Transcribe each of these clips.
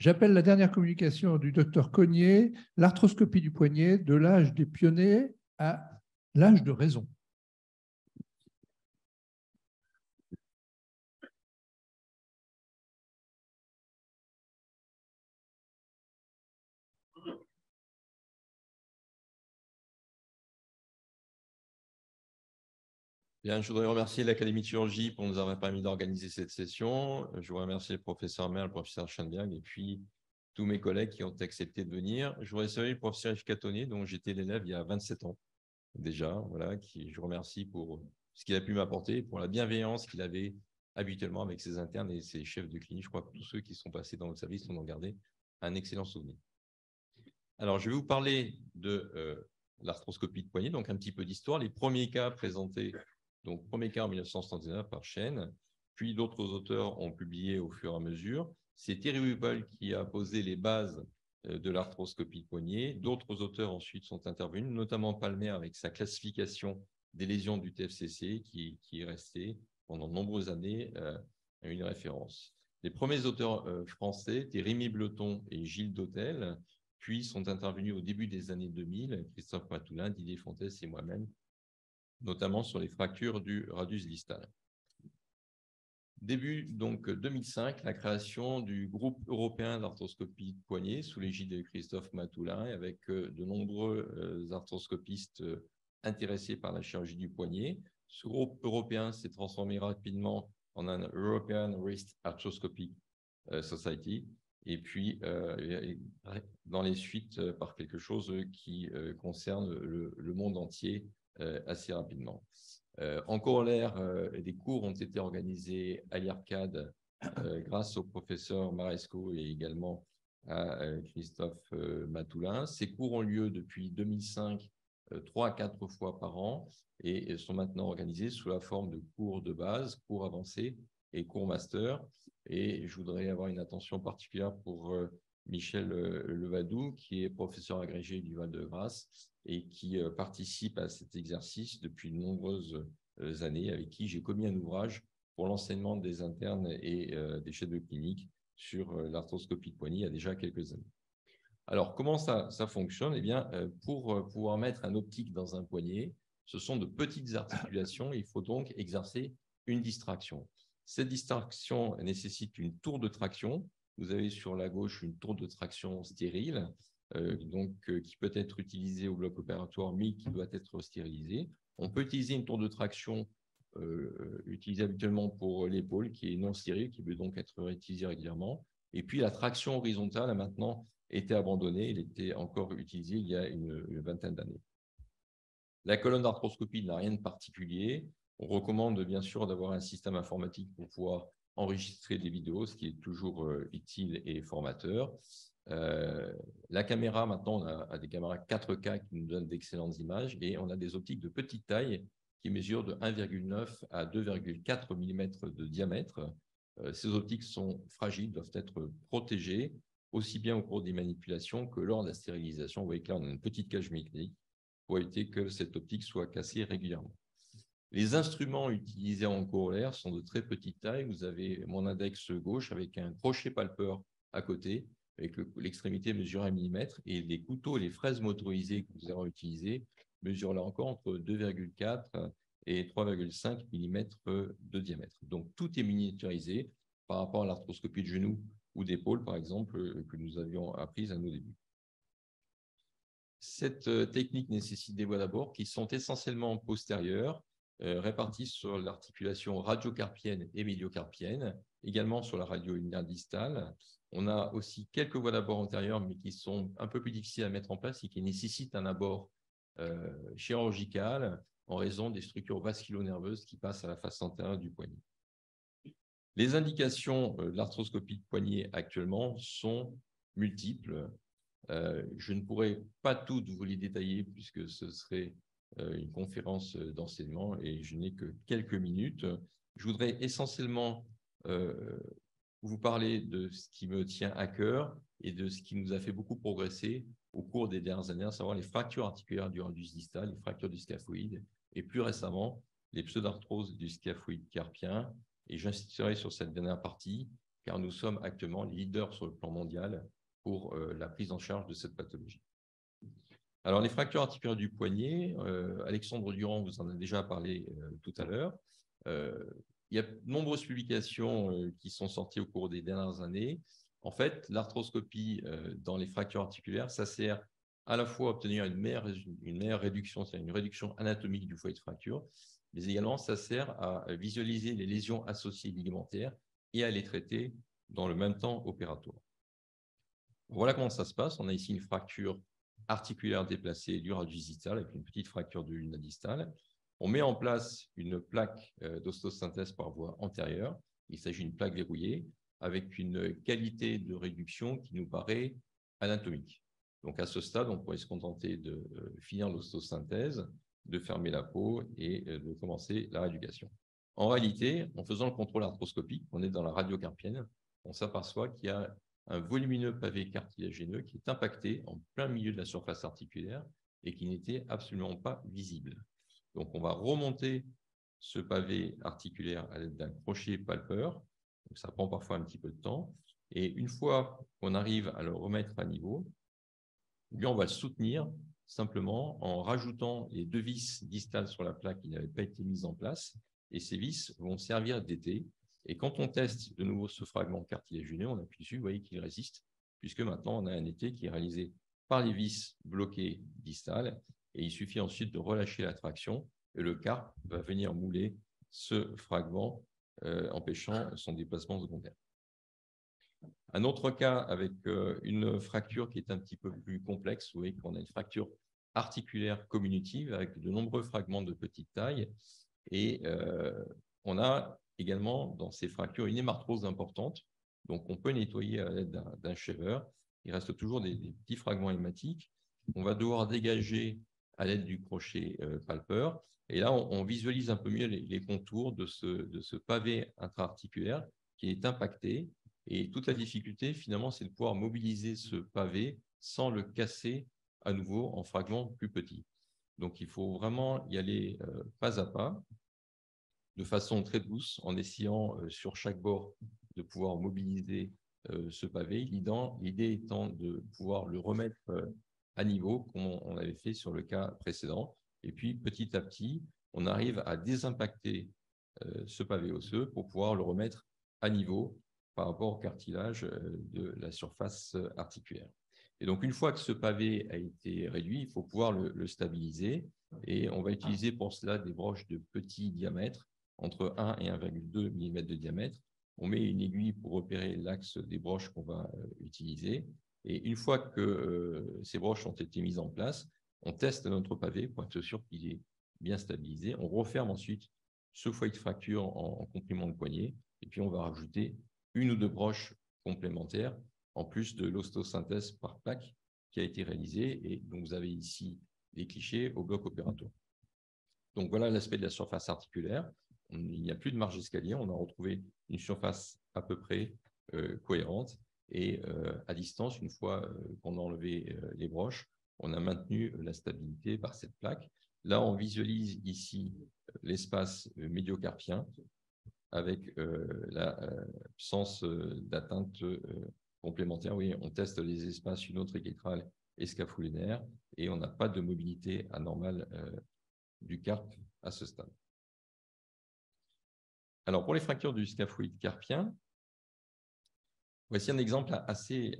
J'appelle la dernière communication du docteur Cognier, l'arthroscopie du poignet de l'âge des pionniers à l'âge de raison. Bien, je voudrais remercier l'Académie de chirurgie pour nous avoir permis d'organiser cette session. Je voudrais remercier le professeur Merle, le professeur Schoenberg et puis tous mes collègues qui ont accepté de venir. Je voudrais saluer le professeur Yves Catonnet, dont j'étais l'élève il y a 27 ans déjà, voilà, qui je remercie pour ce qu'il a pu m'apporter, pour la bienveillance qu'il avait habituellement avec ses internes et ses chefs de clinique. Je crois que tous ceux qui sont passés dans notre service en ont gardé un excellent souvenir. Alors, je vais vous parler de l'arthroscopie de poignet, donc un petit peu d'histoire. Les premiers cas présentés, donc premier cas en 1979 par Chen, puis d'autres auteurs ont publié au fur et à mesure. C'est Thierry Hubel qui a posé les bases de l'arthroscopie de poignet. D'autres auteurs ensuite sont intervenus, notamment Palmer avec sa classification des lésions du TFCC qui est restée pendant de nombreuses années une référence. Les premiers auteurs français étaient Rémi Bleton et Gilles Dautel, puis sont intervenus au début des années 2000, Christophe Matoulin, Didier Fontes et moi-même, notamment sur les fractures du radius distal. Début donc 2005, la création du groupe européen d'arthroscopie de poignet sous l'égide de Christophe Matoulin, avec de nombreux arthroscopistes intéressés par la chirurgie du poignet. Ce groupe européen s'est transformé rapidement en un European Wrist Arthroscopy Society, et puis dans les suites par quelque chose qui concerne le monde entier assez rapidement. En corollaire, des cours ont été organisés à l'IRCAD grâce au professeur Maresco et également à Christophe Matoulin. Ces cours ont lieu depuis 2005, 3 à 4 fois par an, et sont maintenant organisés sous la forme de cours de base, cours avancés et cours master. Et je voudrais avoir une attention particulière pour Michel Levadou, qui est professeur agrégé du Val-de-Grâce et qui participe à cet exercice depuis de nombreuses années, avec qui j'ai commis un ouvrage pour l'enseignement des internes et des chefs de clinique sur l'arthroscopie de poignet il y a déjà quelques années. Alors, comment ça fonctionne? Eh bien, pour pouvoir mettre un optique dans un poignet, ce sont de petites articulations. Il faut donc exercer une distraction. Cette distraction nécessite une tour de traction. Vous avez sur la gauche une tour de traction stérile, qui peut être utilisée au bloc opératoire, mais qui doit être stérilisée. On peut utiliser une tour de traction utilisée habituellement pour l'épaule, qui est non stérile, qui peut donc être utilisée régulièrement. Et puis, la traction horizontale a maintenant été abandonnée. Il était encore utilisé il y a une vingtaine d'années. La colonne d'arthroscopie n'a rien de particulier. On recommande bien sûr d'avoir un système informatique pour pouvoir enregistrer des vidéos, ce qui est toujours utile et formateur. La caméra, maintenant, on a des caméras 4K qui nous donnent d'excellentes images, et on a des optiques de petite taille qui mesurent de 1,9 à 2,4 mm de diamètre. Ces optiques sont fragiles, doivent être protégées, aussi bien au cours des manipulations que lors de la stérilisation. Vous voyez que là, on a une petite cage mécanique pour éviter que cette optique soit cassée régulièrement. Les instruments utilisés en corollaire sont de très petite taille. Vous avez mon index gauche avec un crochet palpeur à côté, avec l'extrémité mesurée à 1 mm, et les couteaux et les fraises motorisées que nous allons utiliser mesurent là encore entre 2,4 et 3,5 mm de diamètre. Donc, tout est miniaturisé par rapport à l'arthroscopie de genou ou d'épaule, par exemple, que nous avions apprise à nos débuts. Cette technique nécessite des voies d'abord qui sont essentiellement postérieures, réparties sur l'articulation radiocarpienne et médiocarpienne, également sur la radio-ulnaire distale. On a aussi quelques voies d'abord antérieures, mais qui sont un peu plus difficiles à mettre en place et qui nécessitent un abord chirurgical en raison des structures vasculo-nerveuses qui passent à la face antérieure du poignet. Les indications de l'arthroscopie de poignet actuellement sont multiples. Je ne pourrais pas toutes vous les détailler puisque ce serait une conférence d'enseignement et je n'ai que quelques minutes. Je voudrais essentiellement vous parler de ce qui me tient à cœur et de ce qui nous a fait beaucoup progresser au cours des dernières années, à savoir les fractures articulaires du radius distal, les fractures du scaphoïde et plus récemment les pseudarthroses du scaphoïde carpien. Et j'insisterai sur cette dernière partie car nous sommes actuellement leaders sur le plan mondial pour la prise en charge de cette pathologie. Alors, les fractures articulaires du poignet, Alexandre Durand vous en a déjà parlé tout à l'heure. Il y a de nombreuses publications qui sont sorties au cours des dernières années. En fait, l'arthroscopie dans les fractures articulaires, ça sert à la fois à obtenir une meilleure réduction, c'est-à-dire une réduction anatomique du foyer de fracture, mais également ça sert à visualiser les lésions associées ligamentaires et à les traiter dans le même temps opératoire. Voilà comment ça se passe. On a ici une fracture articulaire déplacée du radius distal avec une petite fracture de l'ulna distale. On met en place une plaque d'ostosynthèse par voie antérieure. Il s'agit d'une plaque verrouillée avec une qualité de réduction qui nous paraît anatomique. Donc à ce stade, on pourrait se contenter de finir l'ostosynthèse, de fermer la peau et de commencer la rééducation. En réalité, en faisant le contrôle arthroscopique, on est dans la radiocarpienne, on s'aperçoit qu'il y a un volumineux pavé cartilagineux qui est impacté en plein milieu de la surface articulaire et qui n'était absolument pas visible. Donc, on va remonter ce pavé articulaire à l'aide d'un crochet palpeur. Donc, ça prend parfois un petit peu de temps. Et une fois qu'on arrive à le remettre à niveau, lui, on va le soutenir simplement en rajoutant les 2 vis distales sur la plaque qui n'avaient pas été mises en place. Et ces vis vont servir d'été. Et quand on teste de nouveau ce fragment cartilagineux, on appuie dessus, vous voyez qu'il résiste, puisque maintenant on a un été qui est réalisé par les vis bloquées distales. Et il suffit ensuite de relâcher la traction et le carpe va venir mouler ce fragment, empêchant son déplacement secondaire. Un autre cas avec une fracture qui est un petit peu plus complexe, vous voyez qu'on a une fracture articulaire communitive avec de nombreux fragments de petite taille. Et on a également dans ces fractures une hémarthrose importante. Donc, on peut nettoyer à l'aide d'un shaver. Il reste toujours des petits fragments hématiques. On va devoir dégager à l'aide du crochet palpeur. Et là, on visualise un peu mieux les contours de ce pavé intra-articulaire qui est impacté. Et toute la difficulté, finalement, c'est de pouvoir mobiliser ce pavé sans le casser à nouveau en fragments plus petits. Donc, il faut vraiment y aller pas à pas, de façon très douce, en essayant sur chaque bord de pouvoir mobiliser ce pavé. L'idée étant de pouvoir le remettre à niveau, comme on avait fait sur le cas précédent. Et puis, petit à petit, on arrive à désimpacter ce pavé osseux pour pouvoir le remettre à niveau par rapport au cartilage de la surface articulaire. Et donc, une fois que ce pavé a été réduit, il faut pouvoir le stabiliser. Et on va utiliser pour cela des broches de petit diamètre, entre 1 et 1,2 mm de diamètre. On met une aiguille pour repérer l'axe des broches qu'on va utiliser. Et une fois que ces broches ont été mises en place, on teste notre pavé pour être sûr qu'il est bien stabilisé. On referme ensuite ce foyer de fracture en comprimant le poignet. Et puis, on va rajouter 1 ou 2 broches complémentaires, en plus de l'ostosynthèse par plaque qui a été réalisée. Et donc, vous avez ici des clichés au bloc opératoire. Donc, voilà l'aspect de la surface articulaire. Il n'y a plus de marge d'escalier. On a retrouvé une surface à peu près cohérente. Et à distance, une fois qu'on a enlevé les broches, on a maintenu la stabilité par cette plaque. Là, on visualise ici l'espace médiocarpien avec l'absence d'atteinte complémentaire. Oui, on teste les espaces uno-triquétral et scaphoulinaire et on n'a pas de mobilité anormale du carpe à ce stade. Alors, pour les fractures du scaphoïde carpien, voici un exemple assez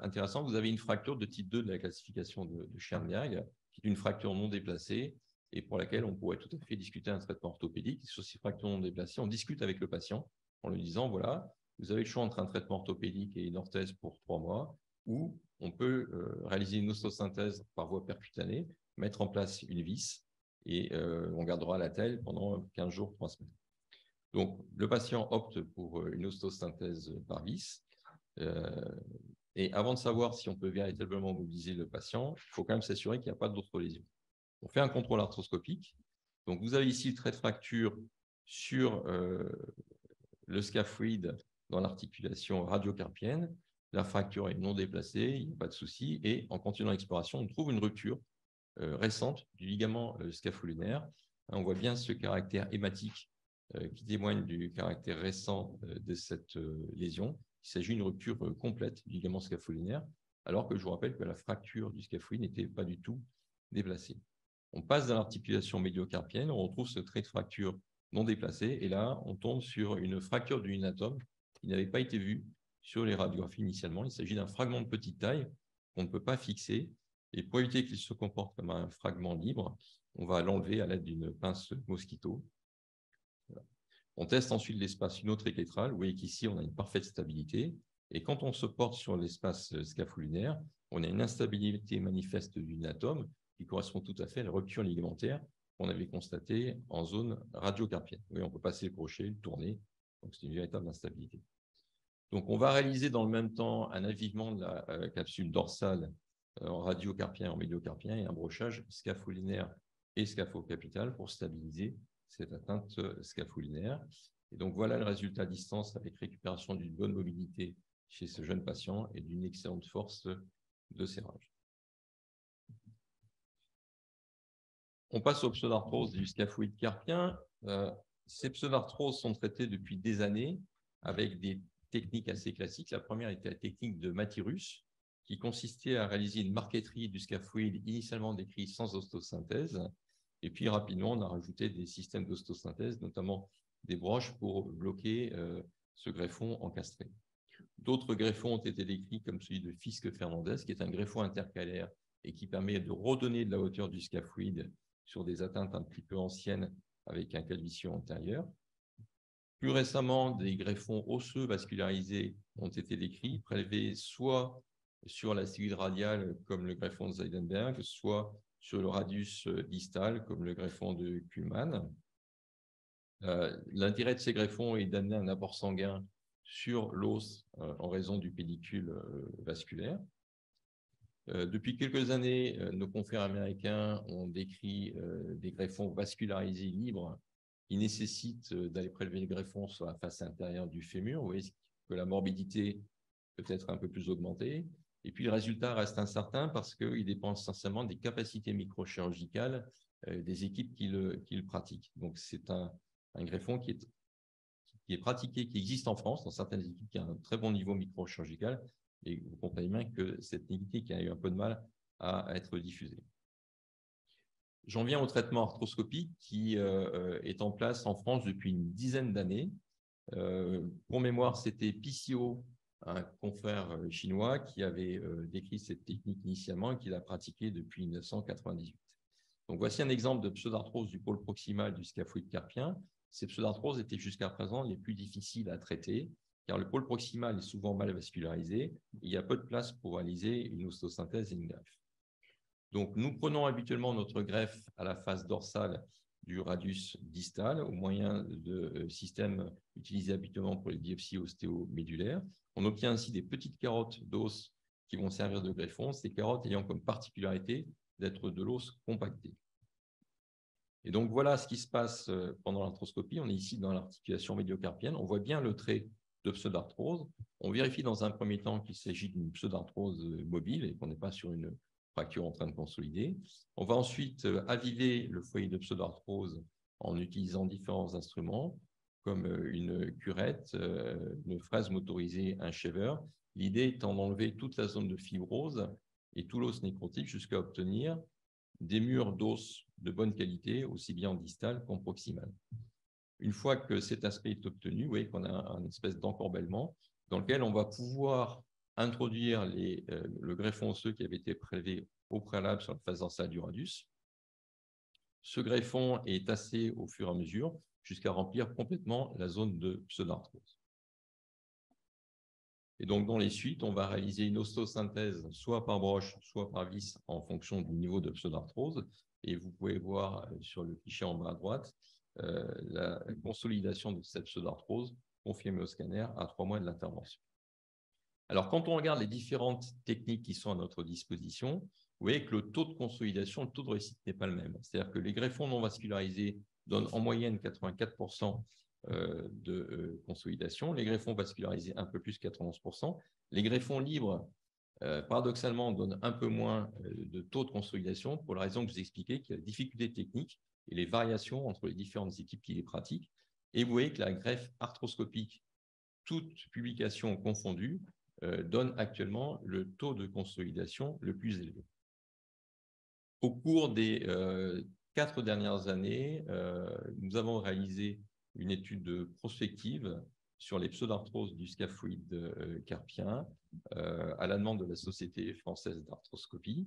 intéressant. Vous avez une fracture de type 2 de la classification de Schoenberg, qui est une fracture non déplacée et pour laquelle on pourrait tout à fait discuter un traitement orthopédique. Sur ces fractures non déplacées, on discute avec le patient en lui disant, voilà, vous avez le choix entre un traitement orthopédique et une orthèse pour 3 mois, ou on peut réaliser une ostosynthèse par voie percutanée, mettre en place une vis, et on gardera la telle pendant 15 jours, 3 semaines. Donc, le patient opte pour une ostosynthèse par vis. Et avant de savoir si on peut véritablement mobiliser le patient, il faut quand même s'assurer qu'il n'y a pas d'autres lésions. On fait un contrôle arthroscopique. Donc, vous avez ici le trait de fracture sur le scaphoïde dans l'articulation radiocarpienne. La fracture est non déplacée, il n'y a pas de souci. Et en continuant l'exploration, on trouve une rupture récente du ligament scaphoulinaire. On voit bien ce caractère hématique qui témoigne du caractère récent de cette lésion. Il s'agit d'une rupture complète du ligament scapholinaire, alors que je vous rappelle que la fracture du scaphoïde n'était pas du tout déplacée. On passe dans l'articulation médiocarpienne, on retrouve ce trait de fracture non déplacé, et là, on tombe sur une fracture du lunatome qui n'avait pas été vue sur les radiographies initialement. Il s'agit d'un fragment de petite taille qu'on ne peut pas fixer, et pour éviter qu'il se comporte comme un fragment libre, on va l'enlever à l'aide d'une pince mosquito. Voilà. On teste ensuite l'espace unotriquétral. Vous voyez qu'ici, on a une parfaite stabilité. Et quand on se porte sur l'espace scapholinaire, on a une instabilité manifeste du lunatome qui correspond tout à fait à la rupture ligamentaire qu'on avait constatée en zone radiocarpienne. Vous voyez, on peut passer le crochet, le tourner. Donc, c'est une véritable instabilité. Donc, on va réaliser dans le même temps un avivement de la capsule dorsale en radiocarpien, en médiocarpien, et un brochage scapholinaire et scaphocapital pour stabiliser cette atteinte scapholinaire. Et donc, voilà le résultat à distance avec récupération d'une bonne mobilité chez ce jeune patient et d'une excellente force de serrage. On passe aux pseudarthroses du scaphoïde carpien. Ces pseudarthroses sont traitées depuis des années avec des techniques assez classiques. La première était la technique de Mathyrus, qui consistait à réaliser une marqueterie du scaphoïde initialement décrit sans ostosynthèse. Et puis, rapidement, on a rajouté des systèmes d'ostosynthèse, notamment des broches pour bloquer ce greffon encastré. D'autres greffons ont été décrits comme celui de Fiske-Fernandez, qui est un greffon intercalaire et qui permet de redonner de la hauteur du scaphoïde sur des atteintes un petit peu anciennes avec un calvitie antérieur. Plus récemment, des greffons osseux vascularisés ont été décrits, prélevés soit sur la cellule radiale, comme le greffon de Zeidenberg, soit sur le radius distal, comme le greffon de Kuhlmann. L'intérêt de ces greffons est d'amener un apport sanguin sur l'os en raison du pédicule vasculaire. Depuis quelques années, nos confrères américains ont décrit des greffons vascularisés libres qui nécessitent d'aller prélever le greffon sur la face intérieure du fémur. Vous voyez que la morbidité peut être un peu plus augmentée. Et puis, le résultat reste incertain parce qu'il dépend essentiellement des capacités microchirurgicales des équipes qui le pratiquent. Donc, c'est un greffon qui est pratiqué, qui existe en France, dans certaines équipes qui a un très bon niveau microchirurgical. Et vous comprenez bien que cette technique a eu un peu de mal à être diffusée. J'en viens au traitement arthroscopique qui est en place en France depuis une dizaine d'années. Pour mémoire, c'était PCO, un confrère chinois, qui avait décrit cette technique initialement et qui l'a pratiquée depuis 1998. Donc, voici un exemple de pseudarthrose du pôle proximal du scaphoïde carpien. Ces pseudarthroses étaient jusqu'à présent les plus difficiles à traiter, car le pôle proximal est souvent mal vascularisé et il y a peu de place pour réaliser une ostosynthèse et une greffe. Donc, nous prenons habituellement notre greffe à la face dorsale du radius distal au moyen de systèmes utilisés habituellement pour les biopsies ostéomédulaires. On obtient ainsi des petites carottes d'os qui vont servir de greffons, ces carottes ayant comme particularité d'être de l'os compacté. Et donc, voilà ce qui se passe pendant l'arthroscopie. On est ici dans l'articulation médiocarpienne. On voit bien le trait de pseudarthrose. On vérifie dans un premier temps qu'il s'agit d'une pseudarthrose mobile et qu'on n'est pas sur une fracture en train de consolider. On va ensuite aviver le foyer de pseudarthrose en utilisant différents instruments, comme une curette, une fraise motorisée, un shaver. L'idée étant d'enlever toute la zone de fibrose et tout l'os nécrotique jusqu'à obtenir des murs d'os de bonne qualité, aussi bien en distal qu'en proximal. Une fois que cet aspect est obtenu, vous voyez qu'on a un espèce d'encorbellement dans lequel on va pouvoir introduire le greffon osseux qui avait été prélevé au préalable sur la face dorsale du radius. Ce greffon est tassé au fur et à mesure jusqu'à remplir complètement la zone de pseudarthrose. Et donc, dans les suites, on va réaliser une ostosynthèse soit par broche, soit par vis en fonction du niveau de pseudarthrose. Et vous pouvez voir sur le cliché en bas à droite la consolidation de cette pseudarthrose confirmée au scanner à 3 mois de l'intervention. Alors, quand on regarde les différentes techniques qui sont à notre disposition, vous voyez que le taux de consolidation, le taux de réussite n'est pas le même. C'est-à-dire que les greffons non vascularisés donnent en moyenne 84% de consolidation. Les greffons vascularisés, un peu plus, 91%. Les greffons libres, paradoxalement, donnent un peu moins de taux de consolidation pour la raison que je vous ai expliqué, qu'il y a la difficulté technique et les variations entre les différentes équipes qui les pratiquent. Et vous voyez que la greffe arthroscopique, toute publication confondue, donne actuellement le taux de consolidation le plus élevé. Au cours des 4 dernières années, nous avons réalisé une étude prospective sur les pseudarthroses du scaphoïde carpien à la demande de la Société française d'arthroscopie.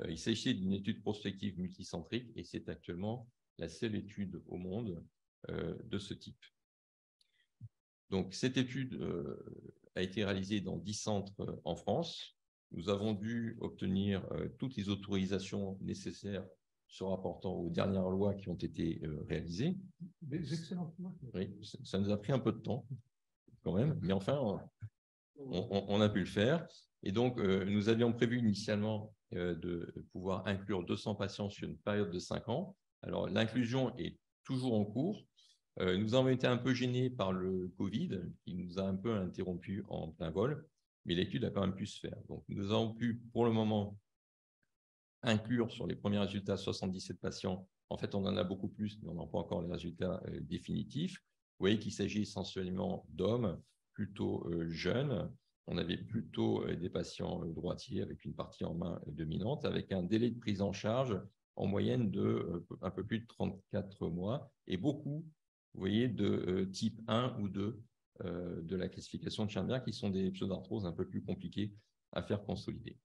Il s'agissait d'une étude prospective multicentrique et c'est actuellement la seule étude au monde de ce type. Donc, cette étude a été réalisée dans 10 centres en France. Nous avons dû obtenir toutes les autorisations nécessaires se rapportant aux dernières lois qui ont été réalisées. Des excellentes lois. Oui, ça nous a pris un peu de temps quand même, mais enfin, on a pu le faire. Et donc, nous avions prévu initialement de pouvoir inclure 200 patients sur une période de 5 ans. Alors, l'inclusion est toujours en cours. Nous avons été un peu gênés par le Covid, qui nous a un peu interrompu en plein vol, mais l'étude a quand même pu se faire. Donc, nous avons pu, pour le moment, inclure sur les premiers résultats 77 patients. En fait, on en a beaucoup plus, mais on n'a pas encore les résultats définitifs. Vous voyez qu'il s'agit essentiellement d'hommes plutôt jeunes. On avait plutôt des patients droitiers avec une partie en main dominante, avec un délai de prise en charge en moyenne de un peu plus de 34 mois et beaucoup, vous voyez, de type 1 ou 2 de la classification de Scheinberg, qui sont des pseudarthroses un peu plus compliquées à faire consolider.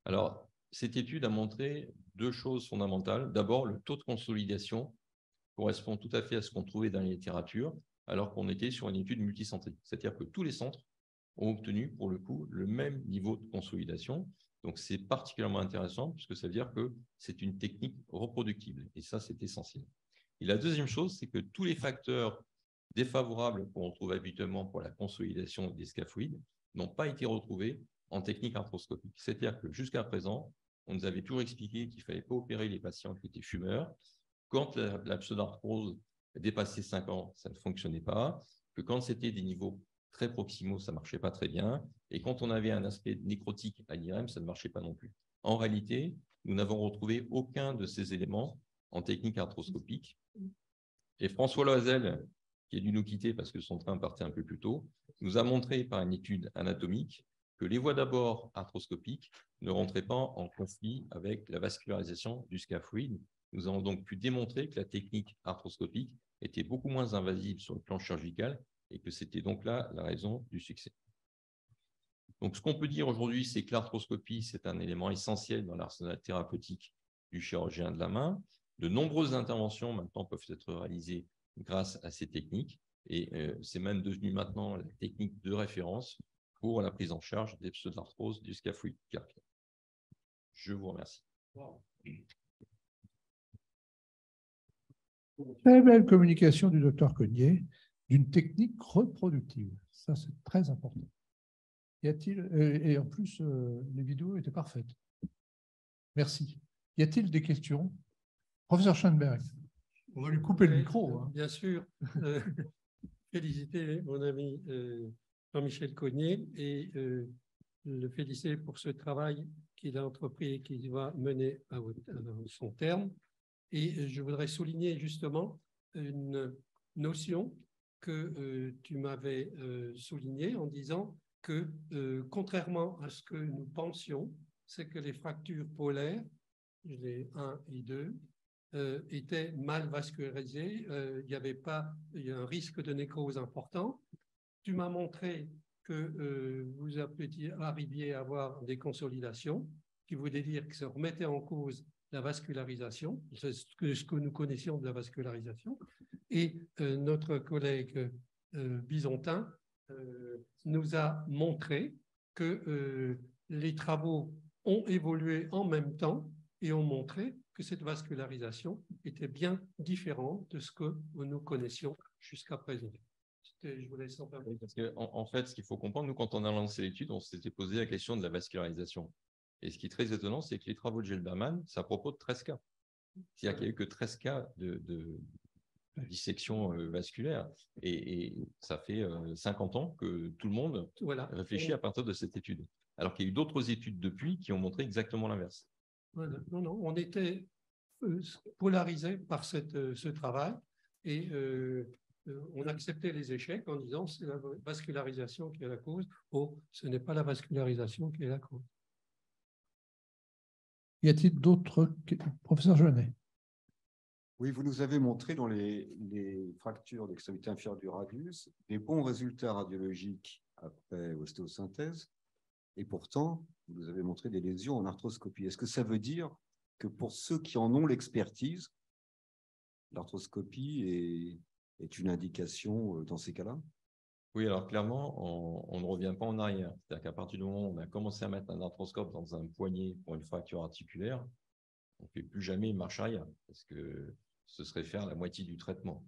Alors, cette étude a montré 2 choses fondamentales. D'abord, le taux de consolidation correspond tout à fait à ce qu'on trouvait dans la littérature, alors qu'on était sur une étude multicentrique. C'est-à-dire que tous les centres ont obtenu, pour le coup, le même niveau de consolidation. Donc, c'est particulièrement intéressant, puisque ça veut dire que c'est une technique reproductible. Et ça, c'est essentiel. Et la deuxième chose, c'est que tous les facteurs défavorables qu'on retrouve habituellement pour la consolidation des scaphoïdes n'ont pas été retrouvés en technique arthroscopique. C'est-à-dire que jusqu'à présent, on nous avait toujours expliqué qu'il ne fallait pas opérer les patients qui étaient fumeurs. Quand la pseudarthrose dépassait 5 ans, ça ne fonctionnait pas. Que quand c'était des niveaux très proximaux, ça ne marchait pas très bien. Et quand on avait un aspect nécrotique à l'IRM, ça ne marchait pas non plus. En réalité, nous n'avons retrouvé aucun de ces éléments en technique arthroscopique. Et François Loisel, qui est dû nous quitter parce que son train partait un peu plus tôt, nous a montré par une étude anatomique que les voies d'abord arthroscopiques ne rentraient pas en conflit avec la vascularisation du scaphoïde. Nous avons donc pu démontrer que la technique arthroscopique était beaucoup moins invasive sur le plan chirurgical et que c'était donc là la raison du succès. Donc, ce qu'on peut dire aujourd'hui, c'est que l'arthroscopie, c'est un élément essentiel dans l'arsenal thérapeutique du chirurgien de la main. De nombreuses interventions maintenant peuvent être réalisées grâce à ces techniques et c'est même devenu maintenant la technique de référence pour la prise en charge des pseudarthroses du scaphoïde carpien. Je vous remercie. Très belle communication du docteur Cognier d'une technique reproductive. Ça, c'est très important. Y a-t-il, et en plus, les vidéos étaient parfaites. Merci. Y a-t-il des questions? Professeur Scheinberg, on va lui couper le micro. Hein. Bien sûr. Féliciter mon ami Jean-Michel Cognier et le féliciter pour ce travail qu'il a entrepris et qu'il va mener à son terme. Et je voudrais souligner justement une notion que tu m'avais soulignée en disant que, contrairement à ce que nous pensions, c'est que les fractures polaires, les 1 et 2, étaient mal vascularisées. Il y avait un risque de nécrose important. Tu m'as montré que vous arriviez à avoir des consolidations, qui voulait dire que ça remettait en cause la vascularisation, c'est ce que nous connaissions de la vascularisation. Et notre collègue Bisontin nous a montré que les travaux ont évolué en même temps et ont montré que cette vascularisation était bien différente de ce que nous connaissions jusqu'à présent. Je vous laisse en parler. Oui, parce en fait, ce qu'il faut comprendre, nous, quand on a lancé l'étude, on s'était posé la question de la vascularisation. Et ce qui est très étonnant, c'est que les travaux de Gelberman, c'est à propos de 13 cas. C'est-à-dire qu'il n'y a eu que 13 cas de dissection vasculaire. Et ça fait 50 ans que tout le monde réfléchit à partir de cette étude. Alors qu'il y a eu d'autres études depuis qui ont montré exactement l'inverse. Voilà. Non, on était polarisés par ce travail et on acceptait les échecs en disant c'est la vascularisation qui est la cause. Oh, ce n'est pas la vascularisation qui est la cause. Y a-t-il d'autres? Professeur Jeannet. Oui, vous nous avez montré dans les fractures d'extrémité inférieure du radius des bons résultats radiologiques après ostéosynthèse, et pourtant, vous nous avez montré des lésions en arthroscopie. Est-ce que ça veut dire que pour ceux qui en ont l'expertise, l'arthroscopie est une indication dans ces cas-là? Oui, alors clairement, on ne revient pas en arrière. C'est-à-dire qu'à partir du moment où on a commencé à mettre un arthroscope dans un poignet pour une fracture articulaire, on ne fait plus jamais une marche arrière, parce que ce serait faire la moitié du traitement.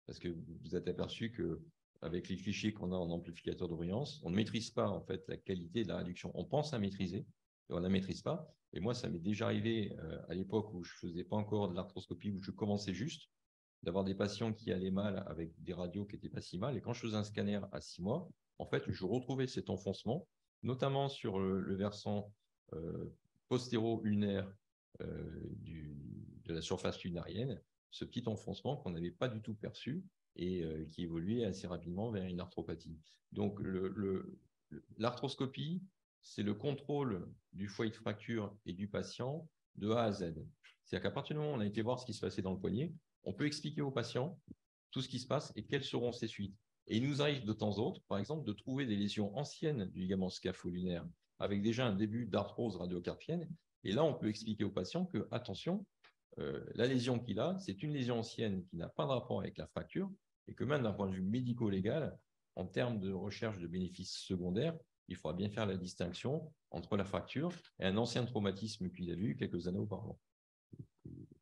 Parce que vous êtes aperçu qu'avec les clichés qu'on a en amplificateur de brillance, on ne maîtrise pas en fait la qualité de la réduction. On pense à maîtriser, et on ne la maîtrise pas. Et moi, ça m'est déjà arrivé à l'époque où je ne faisais pas encore de l'arthroscopie, où je commençais juste, d'avoir des patients qui allaient mal avec des radios qui n'étaient pas si mal. Et quand je faisais un scanner à 6 mois, en fait, je retrouvais cet enfoncement, notamment sur le versant postéro-ulnaire de la surface lunarienne, ce petit enfoncement qu'on n'avait pas du tout perçu et qui évoluait assez rapidement vers une arthropathie. Donc, l'arthroscopie, c'est le contrôle du foyer de fracture et du patient de A à Z. C'est-à-dire qu'à partir du moment où on a été voir ce qui se passait dans le poignet, on peut expliquer au patient tout ce qui se passe et quelles seront ses suites. Et il nous arrive de temps en temps, par exemple, de trouver des lésions anciennes du ligament scapho-lunaire avec déjà un début d'arthrose radiocarpienne. Et là, on peut expliquer au patient que, attention, la lésion qu'il a, c'est une lésion ancienne qui n'a pas de rapport avec la fracture et que même d'un point de vue médico-légal, en termes de recherche de bénéfices secondaires, il faudra bien faire la distinction entre la fracture et un ancien traumatisme qu'il a vu quelques années auparavant.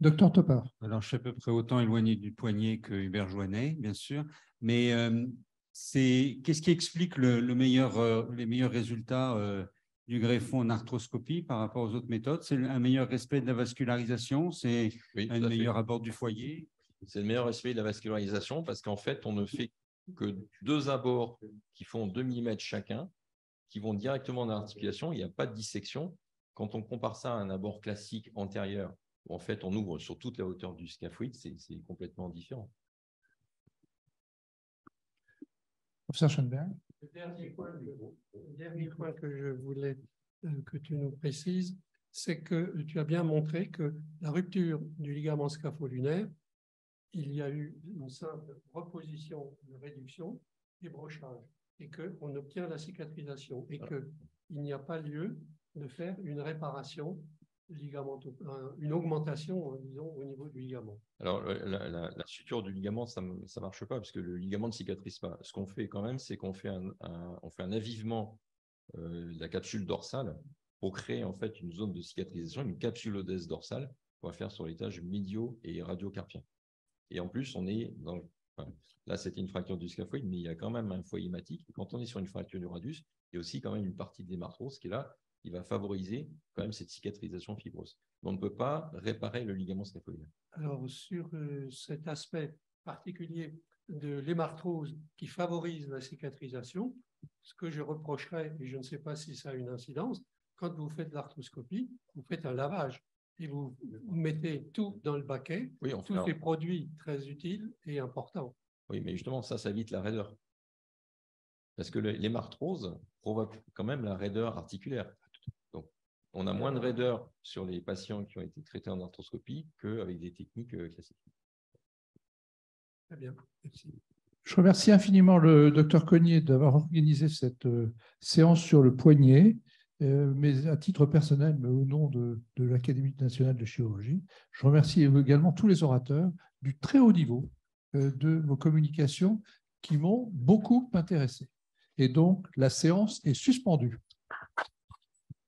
Docteur Topard. Alors, je suis à peu près autant éloigné du poignet que Hubert Joannet, bien sûr, mais qu'est-ce qui explique les meilleurs résultats du greffon en arthroscopie par rapport aux autres méthodes? C'est un meilleur respect de la vascularisation, c'est un meilleur abord du foyer? C'est le meilleur respect de la vascularisation parce qu'en fait, on ne fait que 2 abords qui font 2 mm chacun, qui vont directement dans l'articulation. Il n'y a pas de dissection. Quand on compare ça à un abord classique antérieur, où en fait, on ouvre sur toute la hauteur du scaphoïde, c'est complètement différent. Professeur Schoenberg. Le dernier point que je voulais que tu nous précises, c'est que tu as bien montré que la rupture du ligament scapho-lunaire, il y a eu une simple reposition de réduction et brochage, et qu'on obtient la cicatrisation, et qu'il n'y a pas lieu de faire une réparation une augmentation, disons, au niveau du ligament. Alors, la suture du ligament, ça ne marche pas parce que le ligament ne cicatrise pas. Ce qu'on fait quand même, c'est qu'on fait un avivement de la capsule dorsale pour créer en fait une zone de cicatrisation, une capsulodèse dorsale qu'on va faire sur l'étage médio et radiocarpien. Et en plus, on est là, c'était une fracture du scaphoïde, mais il y a quand même un foyer hématique. Et quand on est sur une fracture du radius, il y a aussi quand même une partie de l'hémarthrose qui est là, qui va favoriser quand même cette cicatrisation fibrose. On ne peut pas réparer le ligament scaphoïdien. Alors, sur cet aspect particulier de l'hémarthrose qui favorise la cicatrisation, ce que je reprocherais, et je ne sais pas si ça a une incidence, quand vous faites l'arthroscopie, vous faites un lavage et vous mettez tout dans le baquet, tous les produits très utiles et importants. Oui, mais justement, ça évite la raideur. Parce que l'hémarthrose provoque quand même la raideur articulaire. Donc, on a moins de raideur sur les patients qui ont été traités en arthroscopie qu'avec des techniques classiques. Très bien, merci. Je remercie infiniment le docteur Cognier d'avoir organisé cette séance sur le poignet, mais à titre personnel, mais au nom de l'Académie nationale de chirurgie. Je remercie également tous les orateurs du très haut niveau de vos communications qui m'ont beaucoup intéressé. Et donc, la séance est suspendue.